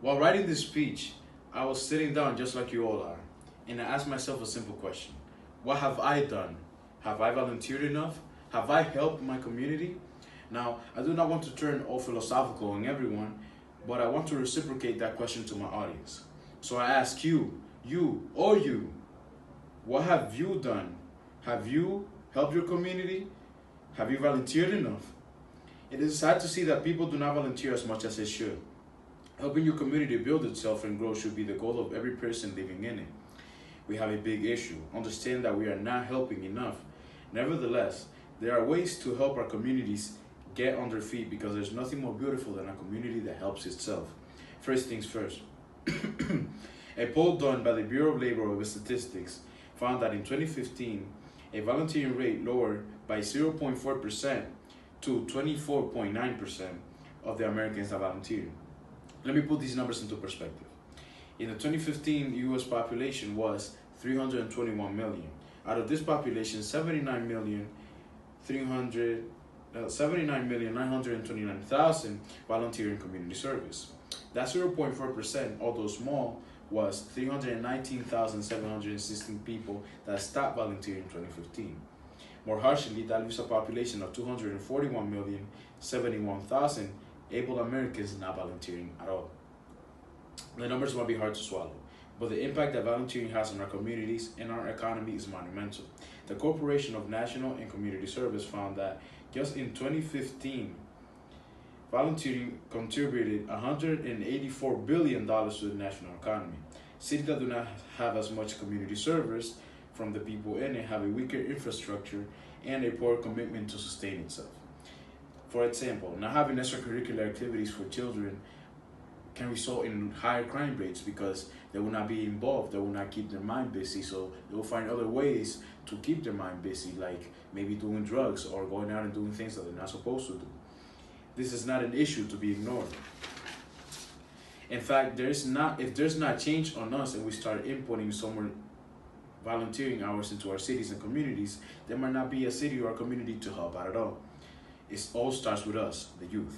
While writing this speech, I was sitting down just like you all are, and I asked myself a simple question. What have I done? Have I volunteered enough? Have I helped my community? Now, I do not want to turn all philosophical on everyone, but I want to reciprocate that question to my audience. So I ask you, what have you done? Have you helped your community? Have you volunteered enough? It is sad to see that people do not volunteer as much as they should. Helping your community build itself and grow should be the goal of every person living in it. We have a big issue. Understand that we are not helping enough. Nevertheless, there are ways to help our communities get on their feet because there's nothing more beautiful than a community that helps itself. First things first. A poll done by the Bureau of Labor Statistics found that in 2015, a volunteering rate lowered by 0.4% to 24.9% of the Americans that volunteered. Let me put these numbers into perspective. In the 2015 US population was 321 million. Out of this population, 79,929,000 volunteer in community service. That 0.4%, although small, was 319,716 people that stopped volunteering in 2015. More harshly, that leaves a population of 241,071,000 able Americans not volunteering at all. The numbers might be hard to swallow, but the impact that volunteering has on our communities and our economy is monumental. The Corporation of National and Community Service found that just in 2015, volunteering contributed $184 billion to the national economy. Cities that do not have as much community service from the people in it have a weaker infrastructure and a poor commitment to sustain itself. For example, not having extracurricular activities for children can result in higher crime rates because they will not be involved, they will not keep their mind busy, so they will find other ways to keep their mind busy, like maybe doing drugs or going out and doing things that they're not supposed to do. This is not an issue to be ignored. In fact, if there's not change on us and we start inputting some more volunteering hours into our cities and communities, there might not be a city or a community to help out at all. It all starts with us, the youth.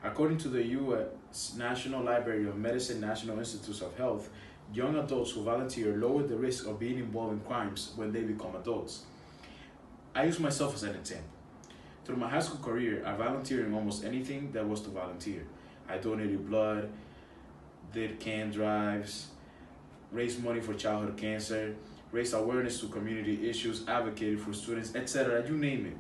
According to the U.S. National Library of Medicine National Institutes of Health, young adults who volunteer lower the risk of being involved in crimes when they become adults. I use myself as an example. Through my high school career, I volunteered in almost anything that was to volunteer. I donated blood, did can drives, raised money for childhood cancer, raised awareness to community issues, advocated for students, etc., you name it.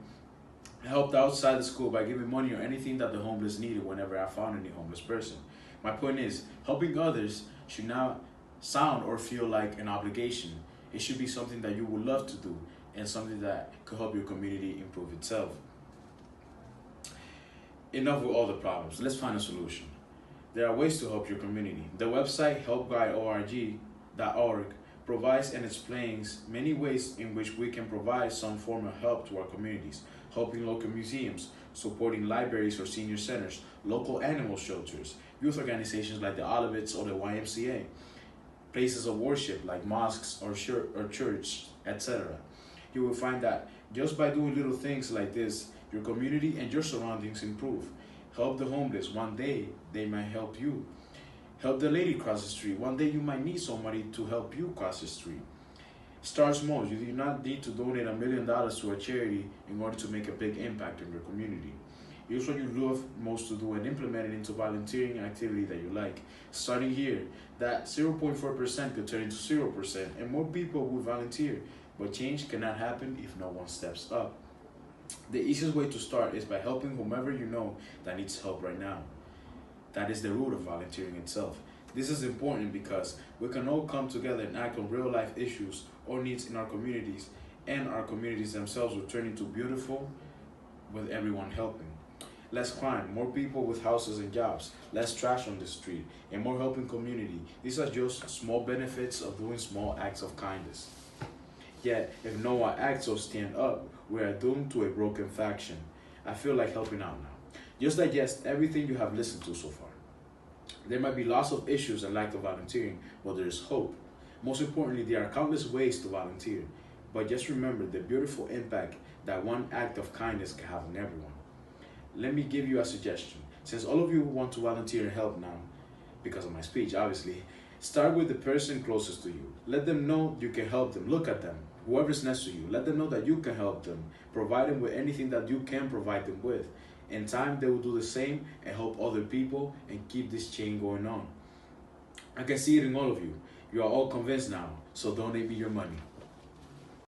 I helped outside the school by giving money or anything that the homeless needed whenever I found any homeless person. My point is, helping others should not sound or feel like an obligation. It should be something that you would love to do and something that could help your community improve itself. Enough with all the problems. Let's find a solution. There are ways to help your community. The website helpguideorg.org provides and explains many ways in which we can provide some form of help to our communities. Helping local museums, supporting libraries or senior centers, local animal shelters, youth organizations like the Olivets or the YMCA, places of worship like mosques or church, etc. You will find that just by doing little things like this, your community and your surroundings improve. Help the homeless. One day, they might help you. Help the lady cross the street. One day, you might need somebody to help you cross the street. Start small. You do not need to donate $1 million to a charity in order to make a big impact in your community. Use what you love most to do and implement it into volunteering activity that you like. Starting here, that 0.4% could turn into 0%, and more people will volunteer. But change cannot happen if no one steps up. The easiest way to start is by helping whomever you know that needs help right now. That is the root of volunteering itself. This is important because we can all come together and act on real life issues or needs in our communities, and our communities themselves will turn into beautiful with everyone helping. Less crime, more people with houses and jobs, less trash on the street, and more helping community. These are just small benefits of doing small acts of kindness. Yet, if no one acts or stand up, we are doomed to a broken faction. I feel like helping out now. Just digest everything you have listened to so far. There might be lots of issues and lack of volunteering, but there is hope. Most importantly, there are countless ways to volunteer. But just remember the beautiful impact that one act of kindness can have on everyone. Let me give you a suggestion. Since all of you want to volunteer and help now, because of my speech, obviously. Start with the person closest to you. Let them know you can help them. Look at them, whoever's next to you. Let them know that you can help them. Provide them with anything that you can provide them with. In time, they will do the same and help other people and keep this chain going on. I can see it in all of you. You are all convinced now, so donate me your money.